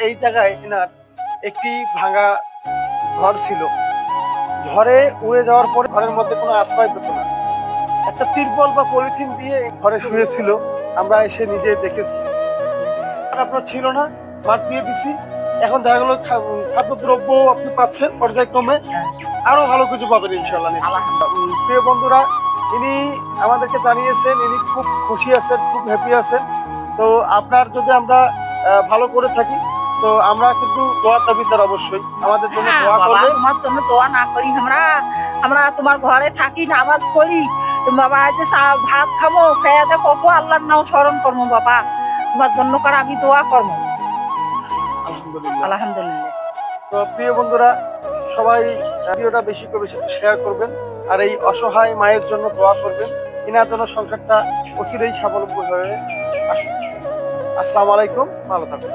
এই জায়গায় এনার একটি ভাঙা ঘর ছিল। ঝড়ে উড়ে যাওয়ার পরে ঘরের মধ্যে কোনো আশ্রয় পেত না, একটা তিরপল বা পলিথিন দিয়ে ঘরে শুয়েছিল। আমরা এসে নিজে দেখেছি। আর আপনার ছিল না, মাঠ দিয়ে দিছি। এখন দেখা গেল খাদ্যদ্রব্য আপনি পাচ্ছেন পর্যায়ক্রমে, আরো ভালো কিছু পাবেন ইনশাল্লাহ। প্রিয় বন্ধুরা, ইনি আমাদেরকে জানিয়েছেন ইনি খুব খুশি আছেন, খুব হ্যাপি আছেন। তো আপনার যদি আমরা ভালো করে থাকি, তো আমরা কিন্তু দোয়ার দাবিদার, অবশ্যই আমাদের জন্য দোয়া করবেন। তোমার জন্য দোয়া না করি আমরা? আমরা তোমার ঘরে থাকি, নামাজ পড়ি বাবা, আজ ভাত খাবো, খেয়ে দে কত আল্লাহর নাম স্মরণ করবো বাবা, তোমার জন্য করে আমি দোয়া করবো। আলহামদুলিল্লাহ। আলহামদুলিল্লাহ। তো প্রিয় বন্ধুরা, সবাই ভিডিওটা বেশি করে বেশি শেয়ার করবেন, আর এই অসহায় মায়ের জন্য দোয়া করবেন। ইনার জন্য সংসারটা অচিরেই স্বাবলম্বী হয়ে আসুন। আসসালামু আলাইকুম, ভালো থাকুন।